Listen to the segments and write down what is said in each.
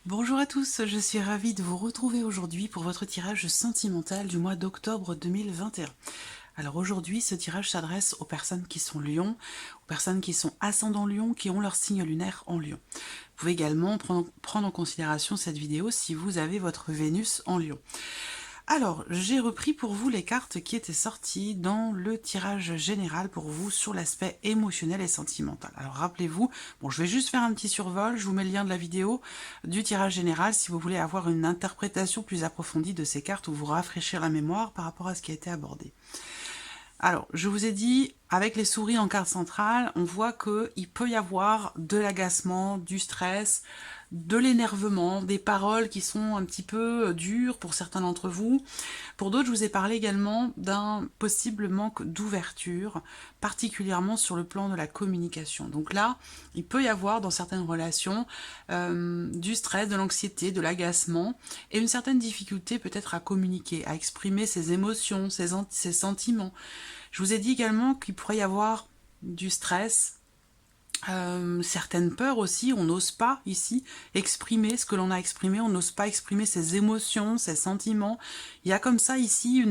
Bonjour à tous, je suis ravie de vous retrouver aujourd'hui pour votre tirage sentimental du mois d'octobre 2021. Alors aujourd'hui, ce tirage s'adresse aux personnes qui sont Lion, aux personnes qui sont ascendant Lion, qui ont leur signe lunaire en Lion. Vous pouvez également prendre en considération cette vidéo si vous avez votre Vénus en Lion. Alors, j'ai repris pour vous les cartes qui étaient sorties dans le tirage général pour vous sur l'aspect émotionnel et sentimental. Alors, rappelez-vous, bon, je vais juste faire un petit survol, je vous mets le lien de la vidéo du tirage général si vous voulez avoir une interprétation plus approfondie de ces cartes ou vous rafraîchir la mémoire par rapport à ce qui a été abordé. Alors, je vous ai dit, avec les souris en carte centrale, on voit qu'il peut y avoir de l'agacement, du stress, de l'énervement, des paroles qui sont un petit peu dures pour certains d'entre vous. Pour d'autres, je vous ai parlé également d'un possible manque d'ouverture, particulièrement sur le plan de la communication. Donc là, il peut y avoir dans certaines relations du stress, de l'anxiété, de l'agacement et une certaine difficulté peut-être à communiquer, à exprimer ses émotions, ses sentiments. Je vous ai dit également qu'il pourrait y avoir du stress, certaines peurs aussi, on n'ose pas ici exprimer ce que l'on a exprimé, on n'ose pas exprimer ses émotions, ses sentiments. Il y a comme ça ici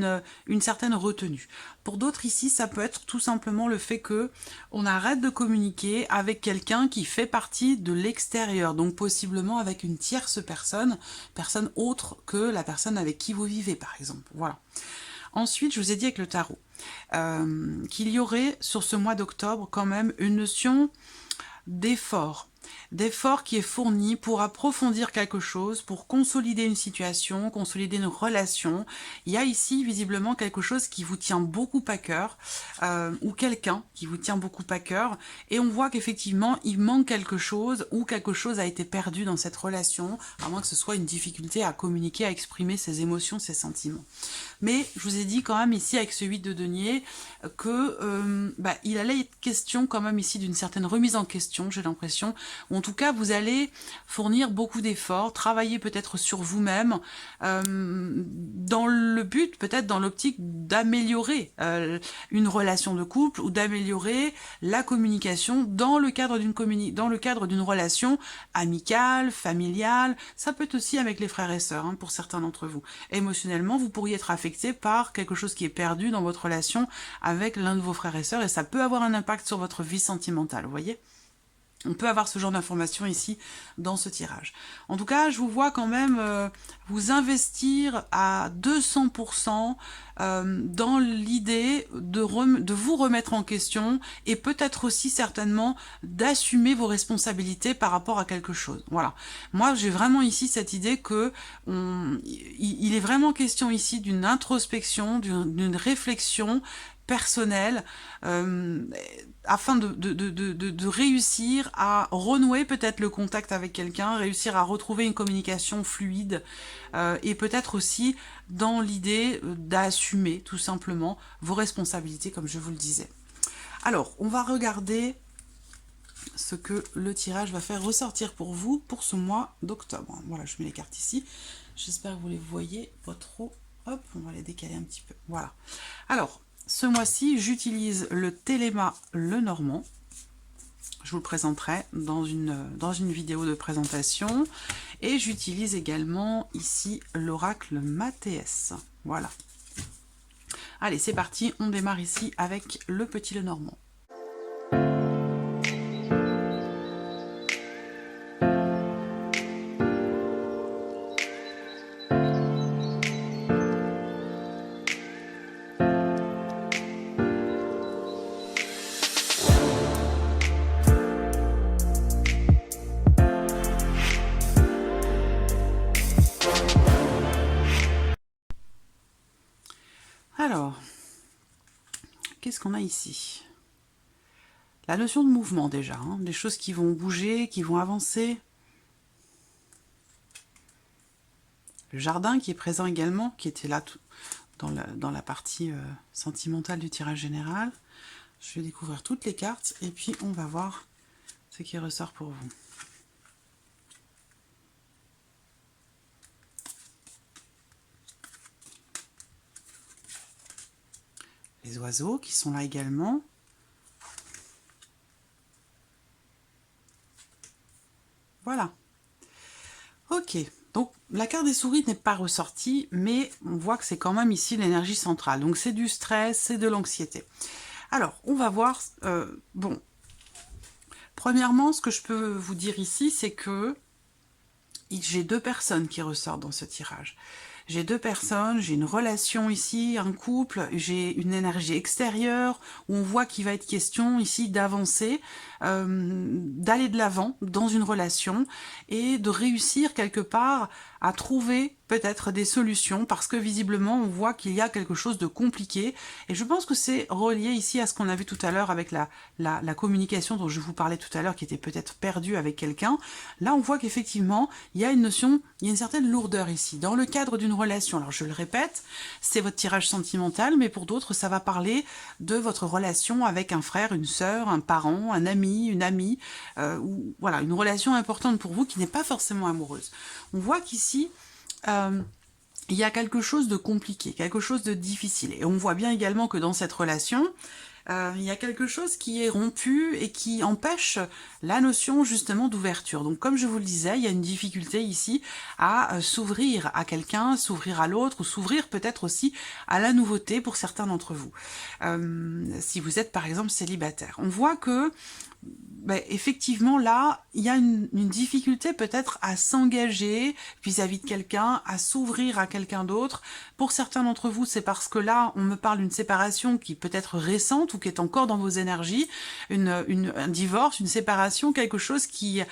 une certaine retenue. Pour d'autres ici, ça peut être tout simplement le fait que on arrête de communiquer avec quelqu'un qui fait partie de l'extérieur, donc possiblement avec une tierce personne, personne autre que la personne avec qui vous vivez par exemple. Voilà. Ensuite, je vous ai dit avec le tarot qu'il y aurait sur ce mois d'octobre quand même une notion d'effort qui est fourni pour approfondir quelque chose, pour consolider une situation, consolider une relation. Il y a ici visiblement quelque chose qui vous tient beaucoup à cœur, ou quelqu'un qui vous tient beaucoup à cœur, et on voit qu'effectivement il manque quelque chose, ou quelque chose a été perdu dans cette relation, à moins que ce soit une difficulté à communiquer, à exprimer ses émotions, ses sentiments. Mais je vous ai dit quand même ici avec ce 8 de denier que il allait être question quand même ici d'une certaine remise en question, j'ai l'impression, ou en tout cas vous allez fournir beaucoup d'efforts, travailler peut-être sur vous-même, dans le but, peut-être dans l'optique d'améliorer une relation de couple ou d'améliorer la communication dans le cadre d'une relation amicale, familiale. Ça peut être aussi avec les frères et sœurs, hein, pour certains d'entre vous. Émotionnellement, vous pourriez être affecté par quelque chose qui est perdu dans votre relation avec l'un de vos frères et sœurs, et ça peut avoir un impact sur votre vie sentimentale, vous voyez ? On peut avoir ce genre d'informations ici dans ce tirage. En tout cas, je vous vois quand même vous investir à 200% dans l'idée de vous remettre en question et peut-être aussi certainement d'assumer vos responsabilités par rapport à quelque chose. Voilà. Moi, j'ai vraiment ici cette idée que il est vraiment question ici d'une introspection, d'une réflexion personnelle, afin de réussir à renouer peut-être le contact avec quelqu'un, réussir à retrouver une communication fluide, et peut-être aussi dans l'idée d'assumer tout simplement vos responsabilités comme je vous le disais. Alors, on va regarder ce que le tirage va faire ressortir pour vous pour ce mois d'octobre. Voilà, je mets les cartes ici. J'espère que vous les voyez pas trop. Hop, on va les décaler un petit peu. Voilà. Alors, ce mois-ci, j'utilise le Téléma Lenormand. Je vous le présenterai dans une vidéo de présentation. Et j'utilise également ici l'oracle Mathéès. Voilà. Allez, c'est parti. On démarre ici avec le petit Lenormand. Alors, qu'est-ce qu'on a ici? La notion de mouvement déjà, hein, des choses qui vont bouger, qui vont avancer. Le jardin qui est présent également, qui était là dans la partie sentimentale du tirage général. Je vais découvrir toutes les cartes et puis on va voir ce qui ressort pour vous. Les oiseaux qui sont là également. Voilà. Ok, Ok, donc la carte des souris n'est pas ressortie, mais on voit que c'est quand même ici l'énergie centrale. Donc c'est du stress, c'est de l'anxiété. Alors, on va voir... bon, premièrement, ce que je peux vous dire ici, c'est que j'ai deux personnes qui ressortent dans ce tirage. J'ai deux personnes, j'ai une relation ici, un couple, j'ai une énergie extérieure où on voit qu'il va être question ici d'avancer, d'aller de l'avant dans une relation et de réussir quelque part à trouver peut-être des solutions parce que visiblement on voit qu'il y a quelque chose de compliqué et je pense que c'est relié ici à ce qu'on a vu tout à l'heure avec la communication dont je vous parlais tout à l'heure qui était peut-être perdue avec quelqu'un. Là on voit qu'effectivement il y a une notion, il y a une certaine lourdeur ici dans le cadre d'une relation. Alors je le répète, c'est votre tirage sentimental mais pour d'autres ça va parler de votre relation avec un frère, une sœur, un parent, un ami, une amie, ou voilà, une relation importante pour vous qui n'est pas forcément amoureuse. On voit qu'ici, il y a quelque chose de compliqué, quelque chose de difficile. Et on voit bien également que dans cette relation, il y a quelque chose qui est rompu et qui empêche la notion justement d'ouverture. Donc comme je vous le disais, il y a une difficulté ici à s'ouvrir à quelqu'un, s'ouvrir à l'autre ou s'ouvrir peut-être aussi à la nouveauté pour certains d'entre vous. Si vous êtes par exemple célibataire. On voit que effectivement, là, il y a une difficulté peut-être à s'engager vis-à-vis de quelqu'un, à s'ouvrir à quelqu'un d'autre. Pour certains d'entre vous, c'est parce que là, on me parle d'une séparation qui peut être récente ou qui est encore dans vos énergies, un divorce, une séparation, quelque chose qui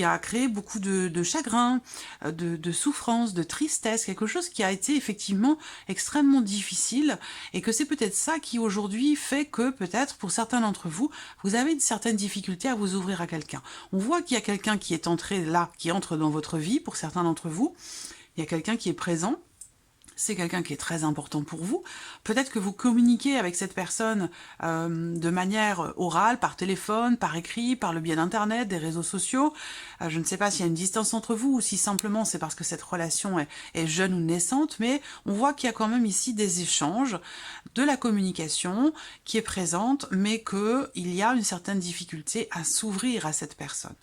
a créé beaucoup de chagrin, de souffrance, de tristesse, quelque chose qui a été effectivement extrêmement difficile et que c'est peut-être ça qui aujourd'hui fait que peut-être pour certains d'entre vous, vous avez une certaine difficulté à vous ouvrir à quelqu'un. On voit qu'il y a quelqu'un qui est entré là, qui entre dans votre vie, pour certains d'entre vous. Il y a quelqu'un qui est présent. C'est quelqu'un qui est très important pour vous. Peut-être que vous communiquez avec cette personne de manière orale, par téléphone, par écrit, par le biais d'Internet, des réseaux sociaux. Je ne sais pas s'il y a une distance entre vous ou si simplement c'est parce que cette relation est jeune ou naissante, mais on voit qu'il y a quand même ici des échanges, de la communication qui est présente, mais qu'il y a une certaine difficulté à s'ouvrir à cette personne.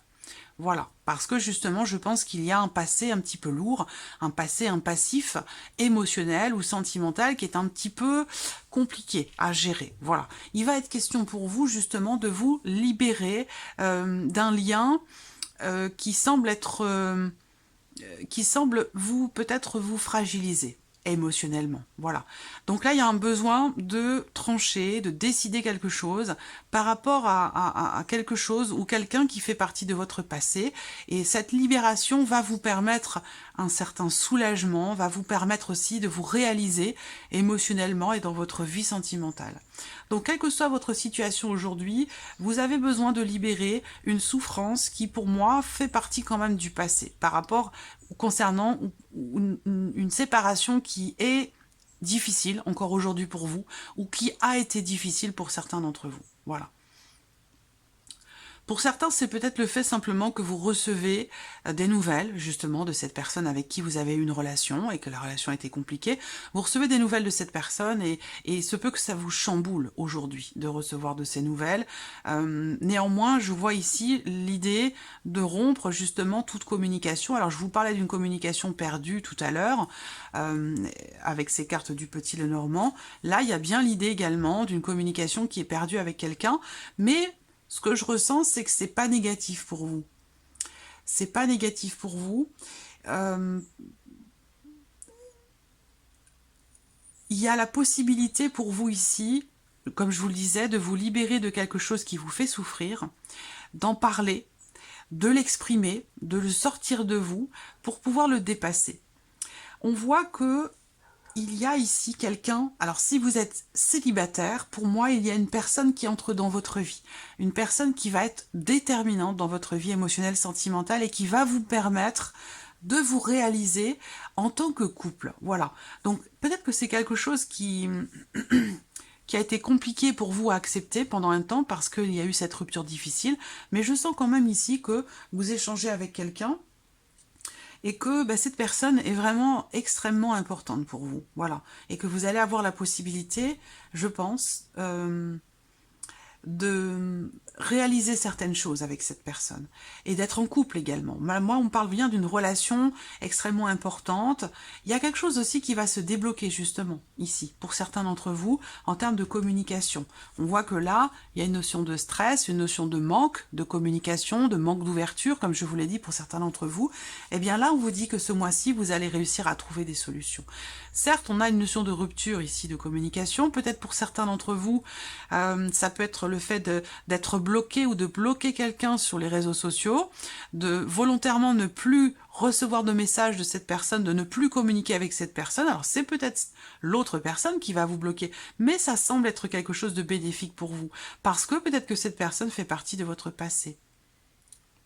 Voilà, parce que justement, je pense qu'il y a un passé un petit peu lourd, un passif émotionnel ou sentimental qui est un petit peu compliqué à gérer. Voilà, il va être question pour vous justement de vous libérer d'un lien qui semble vous peut-être vous fragiliser émotionnellement, voilà. Donc là, il y a un besoin de trancher, de décider quelque chose par rapport à quelque chose ou quelqu'un qui fait partie de votre passé. Et cette libération va vous permettre un certain soulagement, va vous permettre aussi de vous réaliser émotionnellement et dans votre vie sentimentale. Donc, quelle que soit votre situation aujourd'hui, vous avez besoin de libérer une souffrance qui, pour moi, fait partie quand même du passé par rapport concernant une séparation qui est difficile encore aujourd'hui pour vous ou qui a été difficile pour certains d'entre vous. Voilà. Pour certains, c'est peut-être le fait simplement que vous recevez des nouvelles, justement, de cette personne avec qui vous avez eu une relation et que la relation a été compliquée. Vous recevez des nouvelles de cette personne et il se peut que ça vous chamboule aujourd'hui de recevoir de ces nouvelles. Néanmoins, je vois ici l'idée de rompre justement toute communication. Alors, je vous parlais d'une communication perdue tout à l'heure avec ces cartes du Petit Lenormand. Là, il y a bien l'idée également d'une communication qui est perdue avec quelqu'un, mais ce que je ressens, c'est que c'est pas négatif pour vous. C'est pas négatif pour vous. Il y a la possibilité pour vous ici, comme je vous le disais, de vous libérer de quelque chose qui vous fait souffrir, d'en parler, de l'exprimer, de le sortir de vous pour pouvoir le dépasser. On voit que il y a ici quelqu'un, alors si vous êtes célibataire, pour moi, il y a une personne qui entre dans votre vie. Une personne qui va être déterminante dans votre vie émotionnelle, sentimentale et qui va vous permettre de vous réaliser en tant que couple. Voilà. Donc, peut-être que c'est quelque chose qui a été compliqué pour vous à accepter pendant un temps parce qu'il y a eu cette rupture difficile. Mais je sens quand même ici que vous échangez avec quelqu'un et que cette personne est vraiment extrêmement importante pour vous, voilà, et que vous allez avoir la possibilité, je pense, de réaliser certaines choses avec cette personne et d'être en couple également. Moi, on parle bien d'une relation extrêmement importante. Il y a quelque chose aussi qui va se débloquer justement ici, pour certains d'entre vous, en termes de communication. On voit que là, il y a une notion de stress, une notion de manque de communication, de manque d'ouverture, comme je vous l'ai dit pour certains d'entre vous. Eh bien là, on vous dit que ce mois-ci, vous allez réussir à trouver des solutions. Certes, on a une notion de rupture ici de communication. Peut-être pour certains d'entre vous, ça peut être le fait d'être bloqué ou de bloquer quelqu'un sur les réseaux sociaux, de volontairement ne plus recevoir de messages de cette personne, de ne plus communiquer avec cette personne. Alors c'est peut-être l'autre personne qui va vous bloquer, mais ça semble être quelque chose de bénéfique pour vous, parce que peut-être que cette personne fait partie de votre passé.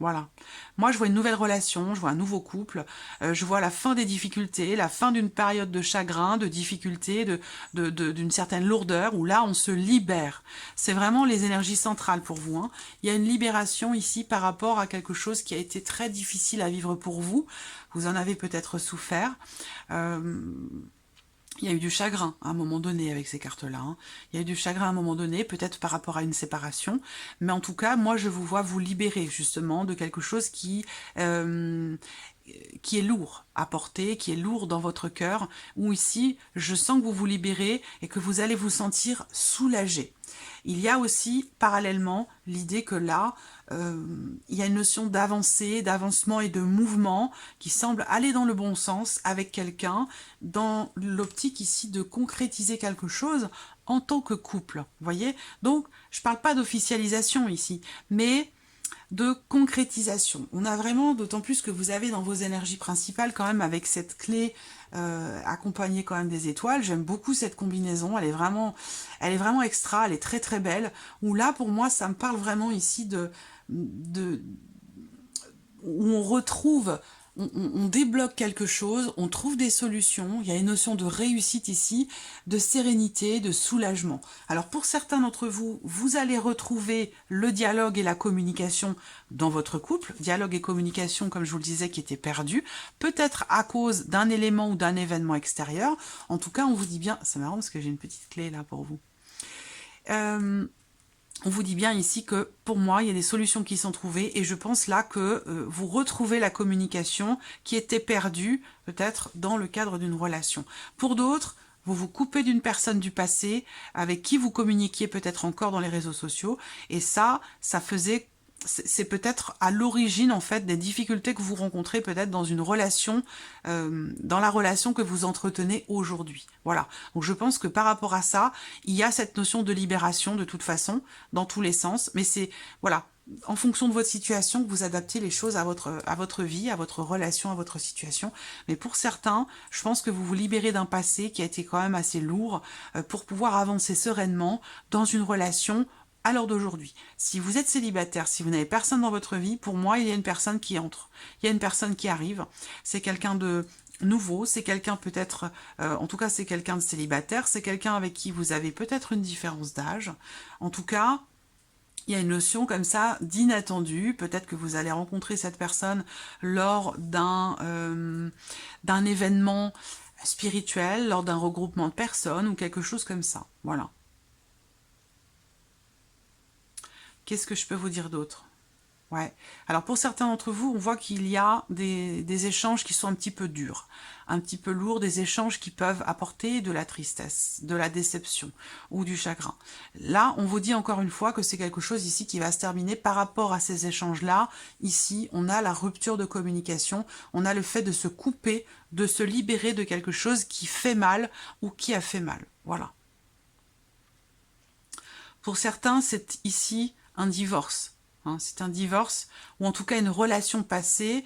Voilà. Moi, je vois une nouvelle relation, je vois un nouveau couple, je vois la fin des difficultés, la fin d'une période de chagrin, de difficultés, d'une certaine lourdeur, où là, on se libère. C'est vraiment les énergies centrales pour vous, hein. Il y a une libération ici par rapport à quelque chose qui a été très difficile à vivre pour vous. Vous en avez peut-être souffert. Il y a eu du chagrin à un moment donné avec ces cartes-là. Hein. Il y a eu du chagrin à un moment donné, peut-être par rapport à une séparation. Mais en tout cas, moi, je vous vois vous libérer justement de quelque chose qui est lourd à porter, qui est lourd dans votre cœur, où ici, je sens que vous vous libérez et que vous allez vous sentir soulagé. Il y a aussi, parallèlement, l'idée que là, il y a une notion d'avancée, d'avancement et de mouvement qui semble aller dans le bon sens avec quelqu'un, dans l'optique ici de concrétiser quelque chose en tant que couple. Vous voyez? Donc, je ne parle pas d'officialisation ici, mais de concrétisation. On a vraiment, d'autant plus que vous avez dans vos énergies principales quand même avec cette clé accompagnée quand même des étoiles. J'aime beaucoup cette combinaison, elle est vraiment extra, elle est très très belle. Où là pour moi ça me parle vraiment ici où on retrouve, on débloque quelque chose, on trouve des solutions, il y a une notion de réussite ici, de sérénité, de soulagement. Alors pour certains d'entre vous, vous allez retrouver le dialogue et la communication dans votre couple, dialogue et communication comme je vous le disais qui étaient perdus, peut-être à cause d'un élément ou d'un événement extérieur. En tout cas on vous dit bien, c'est marrant parce que j'ai une petite clé là pour vous. On vous dit bien ici que, pour moi, il y a des solutions qui sont trouvées et je pense là que vous retrouvez la communication qui était perdue, peut-être, dans le cadre d'une relation. Pour d'autres, vous vous coupez d'une personne du passé avec qui vous communiquiez peut-être encore dans les réseaux sociaux et ça faisait... C'est peut-être à l'origine en fait des difficultés que vous rencontrez peut-être dans une relation, dans la relation que vous entretenez aujourd'hui. Voilà. Donc je pense que par rapport à ça, il y a cette notion de libération de toute façon, dans tous les sens. Mais c'est voilà, en fonction de votre situation, que vous adaptez les choses à votre vie, à votre relation, à votre situation. Mais pour certains, je pense que vous vous libérez d'un passé qui a été quand même assez lourd pour pouvoir avancer sereinement dans une relation à l'heure d'aujourd'hui. Si vous êtes célibataire, si vous n'avez personne dans votre vie, pour moi, il y a une personne qui entre. Il y a une personne qui arrive. C'est quelqu'un de nouveau, c'est quelqu'un peut-être, en tout cas c'est quelqu'un de célibataire, c'est quelqu'un avec qui vous avez peut-être une différence d'âge. En tout cas, il y a une notion comme ça d'inattendu. Peut-être que vous allez rencontrer cette personne lors d'un événement spirituel, lors d'un regroupement de personnes ou quelque chose comme ça. Voilà. Qu'est-ce que je peux vous dire d'autre? Ouais. Alors pour certains d'entre vous, on voit qu'il y a des échanges qui sont un petit peu durs, un petit peu lourds, des échanges qui peuvent apporter de la tristesse, de la déception ou du chagrin. Là, on vous dit encore une fois que c'est quelque chose ici qui va se terminer par rapport à ces échanges-là. Ici, on a la rupture de communication, on a le fait de se couper, de se libérer de quelque chose qui fait mal ou qui a fait mal. Voilà. Pour certains, c'est ici un divorce. Hein, c'est un divorce, ou en tout cas une relation passée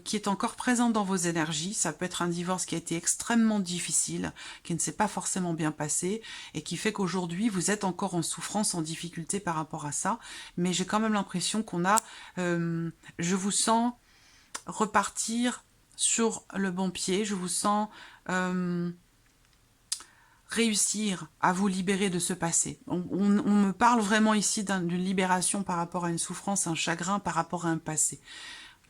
qui est encore présente dans vos énergies. Ça peut être un divorce qui a été extrêmement difficile, qui ne s'est pas forcément bien passé, et qui fait qu'aujourd'hui, vous êtes encore en souffrance, en difficulté par rapport à ça. Mais j'ai quand même l'impression qu'on a... je vous sens repartir sur le bon pied, je vous sens... réussir à vous libérer de ce passé. On me parle vraiment ici d'une libération par rapport à une souffrance, un chagrin par rapport à un passé.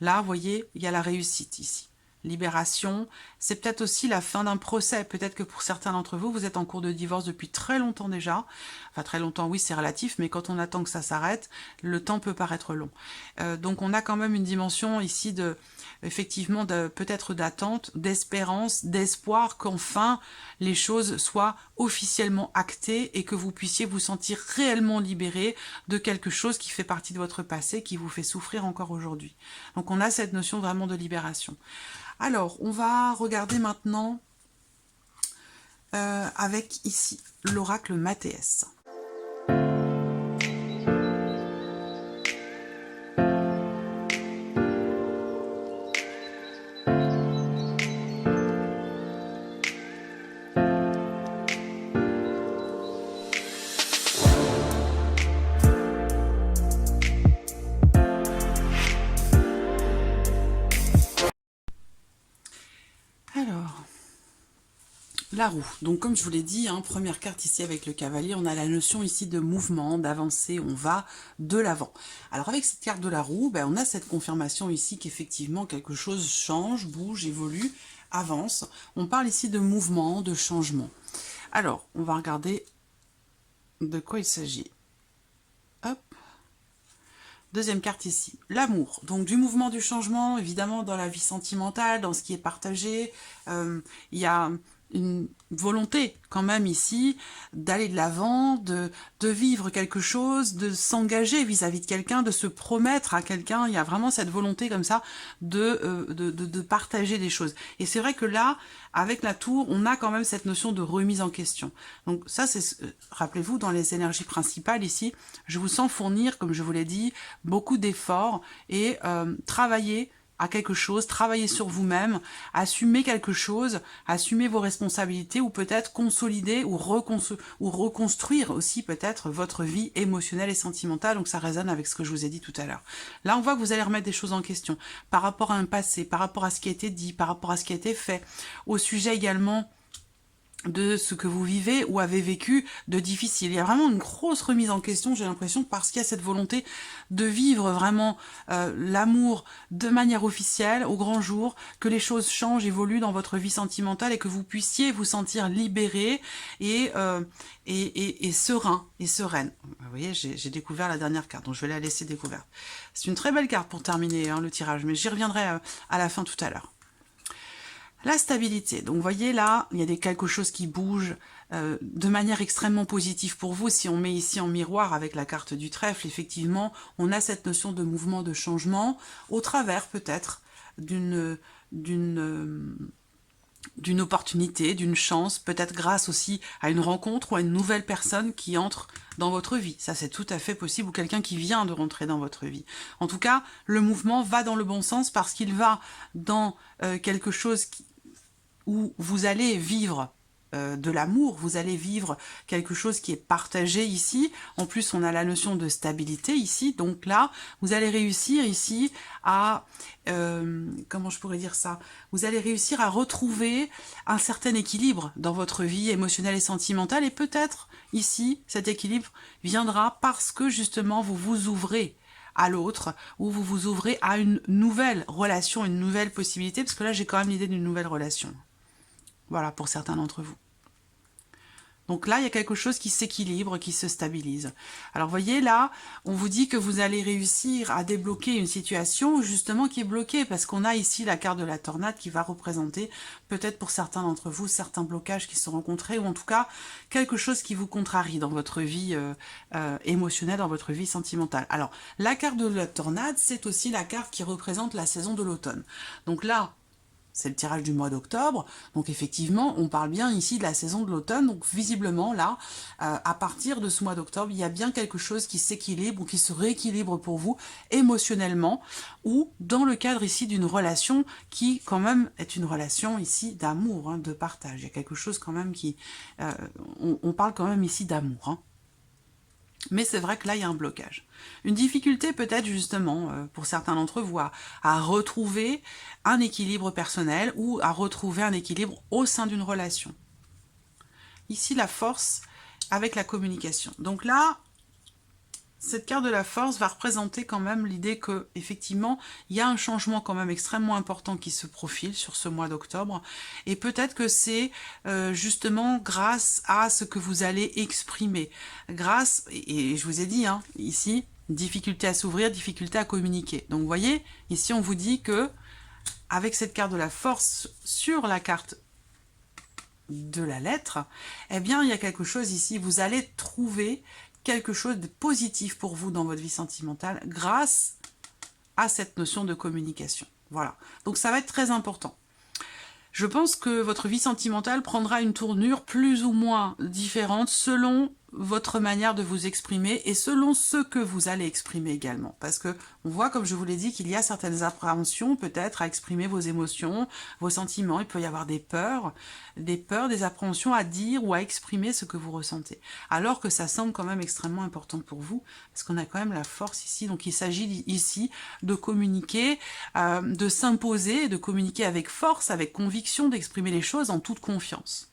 Là, vous voyez, il y a la réussite ici. libération. C'est peut-être aussi la fin d'un procès. Peut-être que pour certains d'entre vous, vous êtes en cours de divorce depuis très longtemps déjà. Enfin, très longtemps, oui, c'est relatif, mais quand on attend que ça s'arrête, le temps peut paraître long. Donc, on a quand même une dimension ici de, effectivement, peut-être d'attente, d'espérance, d'espoir qu'enfin les choses soient officiellement actées et que vous puissiez vous sentir réellement libéré de quelque chose qui fait partie de votre passé, qui vous fait souffrir encore aujourd'hui. Donc, on a cette notion vraiment de libération. Alors, on va regarder maintenant avec ici l'oracle Mathéès. La roue. Donc comme je vous l'ai dit, première carte ici avec le cavalier, on a la notion ici de mouvement, d'avancer, on va de l'avant. Alors avec cette carte de la roue, on a cette confirmation ici qu'effectivement quelque chose change, bouge, évolue, avance. On parle ici de mouvement, de changement. Alors, on va regarder de quoi il s'agit. Hop. Deuxième carte ici, l'amour. Donc du mouvement, du changement, évidemment dans la vie sentimentale, dans ce qui est partagé. Il y a une volonté quand même ici d'aller de l'avant, de vivre quelque chose, de s'engager vis-à-vis de quelqu'un, de se promettre à quelqu'un. Il y a vraiment cette volonté comme ça de partager des choses. Et c'est vrai que là, avec la tour, on a quand même cette notion de remise en question. Donc ça, c'est, rappelez-vous, dans les énergies principales ici, je vous sens fournir, comme je vous l'ai dit, beaucoup d'efforts et travailler à quelque chose, travailler sur vous-même, assumer quelque chose, assumer vos responsabilités ou peut-être consolider ou reconstruire aussi peut-être votre vie émotionnelle et sentimentale. Donc ça résonne avec ce que je vous ai dit tout à l'heure. Là, on voit que vous allez remettre des choses en question par rapport à un passé, par rapport à ce qui a été dit, par rapport à ce qui a été fait, au sujet également de ce que vous vivez ou avez vécu de difficile. Il y a vraiment une grosse remise en question, j'ai l'impression, parce qu'il y a cette volonté de vivre vraiment l'amour de manière officielle, au grand jour, que les choses changent, évoluent dans votre vie sentimentale et que vous puissiez vous sentir libéré et serein et sereine. Vous voyez, j'ai découvert la dernière carte, donc je vais la laisser découverte. C'est une très belle carte pour terminer le tirage, mais j'y reviendrai à la fin tout à l'heure. La stabilité, donc vous voyez là, il y a quelque chose qui bouge de manière extrêmement positive pour vous. Si on met ici en miroir avec la carte du trèfle, effectivement, on a cette notion de mouvement, de changement, au travers peut-être d'une opportunité, d'une chance, peut-être grâce aussi à une rencontre ou à une nouvelle personne qui entre dans votre vie. Ça, c'est tout à fait possible, ou quelqu'un qui vient de rentrer dans votre vie. En tout cas, le mouvement va dans le bon sens parce qu'il va dans quelque chose où vous allez vivre de l'amour, vous allez vivre quelque chose qui est partagé ici. En plus, on a la notion de stabilité ici. Donc là, vous allez réussir ici à... comment je pourrais dire ça? Vous allez réussir à retrouver un certain équilibre dans votre vie émotionnelle et sentimentale. Et peut-être, ici, cet équilibre viendra parce que, justement, vous vous ouvrez à l'autre, ou vous vous ouvrez à une nouvelle relation, une nouvelle possibilité, parce que là, j'ai quand même l'idée d'une nouvelle relation. Voilà, pour certains d'entre vous. Donc là, il y a quelque chose qui s'équilibre, qui se stabilise. Alors, vous voyez, là, on vous dit que vous allez réussir à débloquer une situation, justement, qui est bloquée, parce qu'on a ici la carte de la tornade qui va représenter, peut-être pour certains d'entre vous, certains blocages qui sont rencontrés, ou en tout cas, quelque chose qui vous contrarie dans votre vie émotionnelle, dans votre vie sentimentale. Alors, la carte de la tornade, c'est aussi la carte qui représente la saison de l'automne. Donc là, c'est le tirage du mois d'octobre, donc effectivement, on parle bien ici de la saison de l'automne, donc visiblement, là, à partir de ce mois d'octobre, il y a bien quelque chose qui s'équilibre ou qui se rééquilibre pour vous émotionnellement, ou dans le cadre ici d'une relation qui, quand même, est une relation ici d'amour, de partage. Il y a quelque chose quand même qui... on parle quand même ici d'amour, Mais c'est vrai que là, il y a un blocage. Une difficulté peut-être justement, pour certains d'entre vous, à retrouver un équilibre personnel ou à retrouver un équilibre au sein d'une relation. Ici, la force avec la communication. Donc là, Cette carte de la force va représenter quand même l'idée que, effectivement, il y a un changement quand même extrêmement important qui se profile sur ce mois d'octobre. Et peut-être que c'est justement grâce à ce que vous allez exprimer. Grâce, et je vous ai dit, hein, ici, difficulté à s'ouvrir, difficulté à communiquer. Donc vous voyez, ici on vous dit que, avec cette carte de la force sur la carte de la lettre, eh bien il y a quelque chose ici, vous allez trouver quelque chose de positif pour vous dans votre vie sentimentale grâce à cette notion de communication. Voilà, donc ça va être très important. Je pense que votre vie sentimentale prendra une tournure plus ou moins différente selon votre manière de vous exprimer et selon ce que vous allez exprimer également. Parce que on voit, comme je vous l'ai dit, qu'il y a certaines appréhensions peut-être à exprimer vos émotions, vos sentiments. Il peut y avoir des peurs, des appréhensions à dire ou à exprimer ce que vous ressentez. Alors que ça semble quand même extrêmement important pour vous, parce qu'on a quand même la force ici. Donc il s'agit ici de communiquer, de s'imposer, de communiquer avec force, avec conviction, d'exprimer les choses en toute confiance.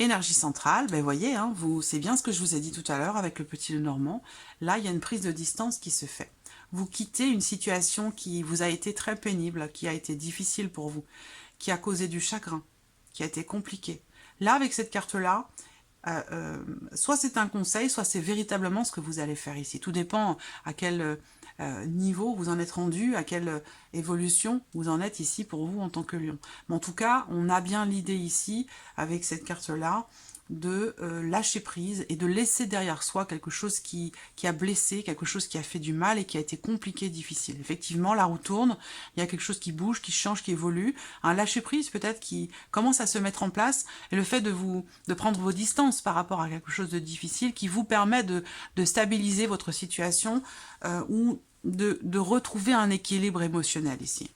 Énergie centrale, ben voyez, hein, c'est bien ce que je vous ai dit tout à l'heure avec le petit Lenormand. Là, il y a une prise de distance qui se fait. Vous quittez une situation qui vous a été très pénible, qui a été difficile pour vous, qui a causé du chagrin, qui a été compliqué. Là, avec cette carte-là, soit c'est un conseil, soit c'est véritablement ce que vous allez faire ici. Tout dépend à quel niveau vous en êtes rendu, à quelle évolution vous en êtes ici pour vous en tant que lion. Mais en tout cas, on a bien l'idée ici, avec cette carte-là, de lâcher prise et de laisser derrière soi quelque chose qui a blessé, quelque chose qui a fait du mal et qui a été compliqué, difficile. Effectivement, la roue tourne, il y a quelque chose qui bouge, qui change, qui évolue, un lâcher prise peut-être qui commence à se mettre en place, et le fait de prendre vos distances par rapport à quelque chose de difficile qui vous permet de stabiliser votre situation ou de retrouver un équilibre émotionnel ici.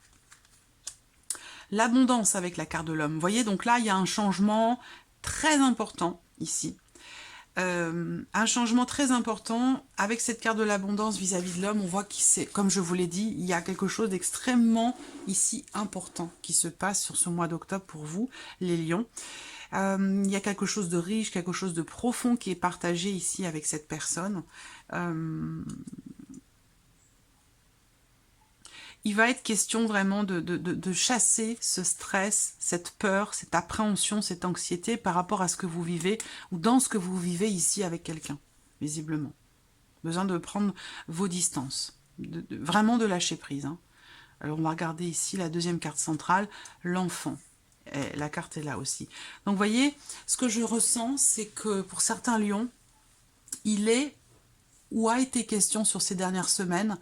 L'abondance avec la carte de l'homme. Vous voyez, donc là, il y a un changement très important ici. Un changement très important avec cette carte de l'abondance vis-à-vis de l'homme. On voit qu'il, comme je vous l'ai dit, il y a quelque chose d'extrêmement ici important qui se passe sur ce mois d'octobre pour vous, les lions. Il y a quelque chose de riche, quelque chose de profond qui est partagé ici avec cette personne. Il va être question vraiment de chasser ce stress, cette peur, cette appréhension, cette anxiété par rapport à ce que vous vivez ou dans ce que vous vivez ici avec quelqu'un, visiblement. Besoin de prendre vos distances, vraiment de lâcher prise. Hein. Alors on va regarder ici la deuxième carte centrale, l'enfant. La carte est là aussi. Donc vous voyez, ce que je ressens, c'est que pour certains lions, il est ou a été question sur ces dernières semaines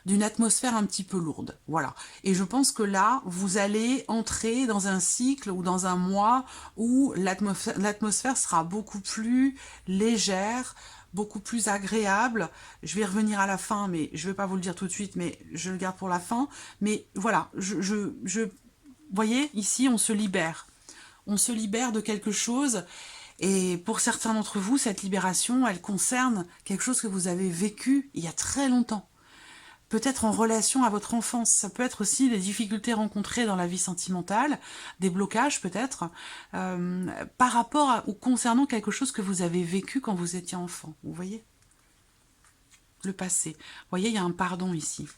d'une atmosphère un petit peu lourde. Voilà. Et je pense que là, vous allez entrer dans un cycle ou dans un mois où l'atmosphère sera beaucoup plus légère, beaucoup plus agréable. Je vais revenir à la fin, mais je ne vais pas vous le dire tout de suite, mais je le garde pour la fin. Mais voilà, vous voyez, ici, on se libère. On se libère de quelque chose. Et pour certains d'entre vous, cette libération, elle concerne quelque chose que vous avez vécu il y a très longtemps. Peut-être en relation à votre enfance. Ça peut être aussi des difficultés rencontrées dans la vie sentimentale, des blocages peut-être, par rapport ou concernant quelque chose que vous avez vécu quand vous étiez enfant. Vous voyez ? Le passé. Vous voyez, il y a un pardon ici.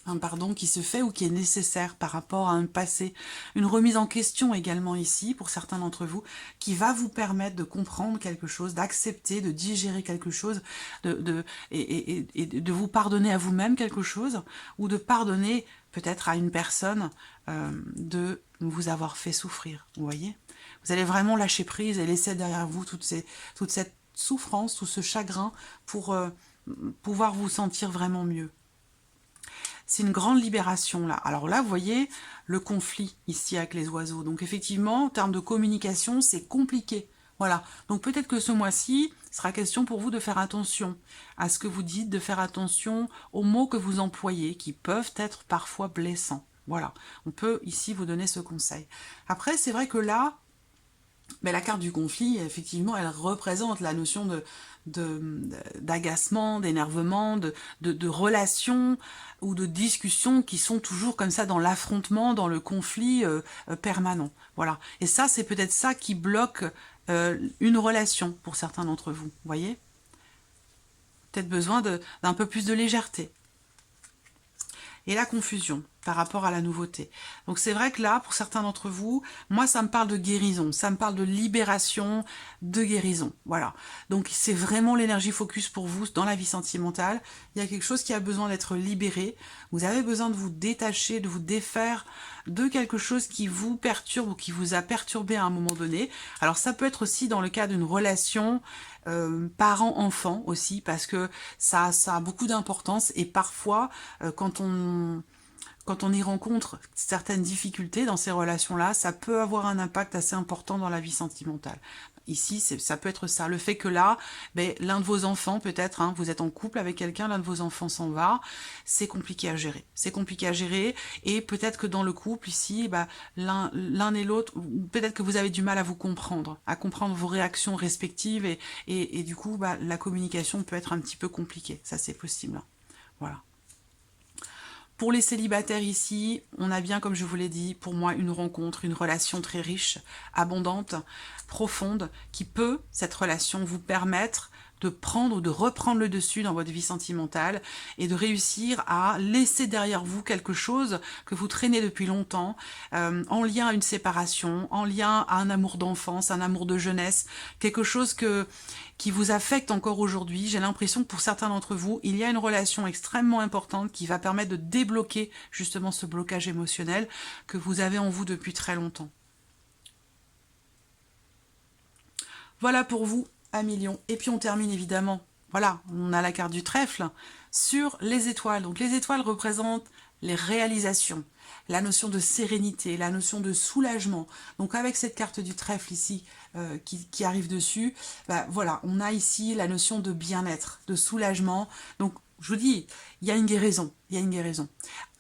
Un pardon qui se fait ou qui est nécessaire par rapport à un passé. Une remise en question également ici, pour certains d'entre vous, qui va vous permettre de comprendre quelque chose, d'accepter, de digérer quelque chose, et de vous pardonner à vous-même quelque chose, ou de pardonner peut-être à une personne de vous avoir fait souffrir, vous voyez. Vous allez vraiment lâcher prise et laisser derrière vous toute cette souffrance, tout ce chagrin pour pouvoir vous sentir vraiment mieux. C'est une grande libération là. Alors là, vous voyez le conflit ici avec les oiseaux. Donc effectivement, en termes de communication, c'est compliqué. Voilà. Donc peut-être que ce mois-ci, il sera question pour vous de faire attention à ce que vous dites, de faire attention aux mots que vous employez, qui peuvent être parfois blessants. Voilà. On peut ici vous donner ce conseil. Après, c'est vrai que là, Mais la carte du conflit, effectivement, elle représente la notion d'agacement, d'énervement, de relations ou de discussions qui sont toujours comme ça dans l'affrontement, dans le conflit permanent. Voilà. Et ça, c'est peut-être ça qui bloque une relation pour certains d'entre vous. Vous voyez ? Peut-être besoin d'un peu plus de légèreté. Et la confusion par rapport à la nouveauté. Donc c'est vrai que là, pour certains d'entre vous, moi ça me parle de guérison, ça me parle de libération, de guérison. Voilà. Donc c'est vraiment l'énergie focus pour vous dans la vie sentimentale. Il y a quelque chose qui a besoin d'être libéré. Vous avez besoin de vous détacher, de vous défaire de quelque chose qui vous perturbe ou qui vous a perturbé à un moment donné. Alors ça peut être aussi dans le cas d'une relation parent-enfant aussi, parce que ça a beaucoup d'importance et parfois quand on y rencontre certaines difficultés dans ces relations-là, ça peut avoir un impact assez important dans la vie sentimentale. Ici, ça peut être ça. Le fait que là, l'un de vos enfants, peut-être, hein, vous êtes en couple avec quelqu'un, l'un de vos enfants s'en va, c'est compliqué à gérer. C'est compliqué à gérer et peut-être que dans le couple, ici, l'un et l'autre, peut-être que vous avez du mal à comprendre vos réactions respectives et du coup, la communication peut être un petit peu compliquée. Ça, c'est possible. Voilà. Pour les célibataires ici, on a bien, comme je vous l'ai dit, pour moi, une rencontre, une relation très riche, abondante, profonde, qui peut, cette relation, vous permettre de prendre ou de reprendre le dessus dans votre vie sentimentale et de réussir à laisser derrière vous quelque chose que vous traînez depuis longtemps, en lien à une séparation, en lien à un amour d'enfance, un amour de jeunesse, quelque chose qui vous affecte encore aujourd'hui. J'ai l'impression que pour certains d'entre vous, il y a une relation extrêmement importante qui va permettre de débloquer justement ce blocage émotionnel que vous avez en vous depuis très longtemps. Voilà pour vous, à million. Et puis on termine évidemment, voilà, on a la carte du trèfle, sur les étoiles. Donc les étoiles représentent les réalisations, la notion de sérénité, la notion de soulagement. Donc avec cette carte du trèfle ici qui arrive dessus, voilà, on a ici la notion de bien-être, de soulagement. Donc je vous dis, il y a une guérison, il y a une guérison.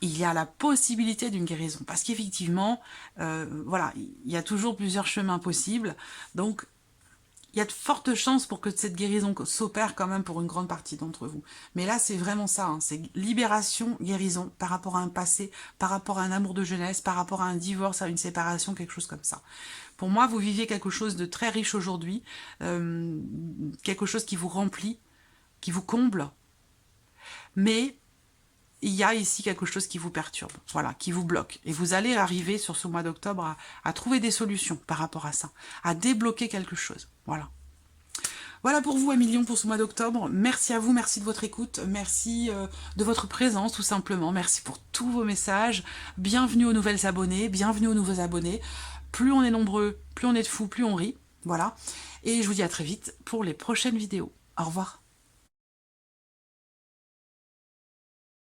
Il y a la possibilité d'une guérison, parce qu'effectivement, voilà, il y a toujours plusieurs chemins possibles. Donc il y a de fortes chances pour que cette guérison s'opère quand même pour une grande partie d'entre vous. Mais là, c'est vraiment ça, hein, c'est libération, guérison par rapport à un passé, par rapport à un amour de jeunesse, par rapport à un divorce, à une séparation, quelque chose comme ça. Pour moi, vous viviez quelque chose de très riche aujourd'hui, quelque chose qui vous remplit, qui vous comble, mais il y a ici quelque chose qui vous perturbe, voilà, qui vous bloque. Et vous allez arriver sur ce mois d'octobre à trouver des solutions par rapport à ça, à débloquer quelque chose, voilà. Voilà pour vous, 1 million pour ce mois d'octobre. Merci à vous, merci de votre écoute, merci de votre présence tout simplement, merci pour tous vos messages. Bienvenue aux nouvelles abonnés, bienvenue aux nouveaux abonnés. Plus on est nombreux, plus on est de fous, plus on rit, voilà. Et je vous dis à très vite pour les prochaines vidéos. Au revoir.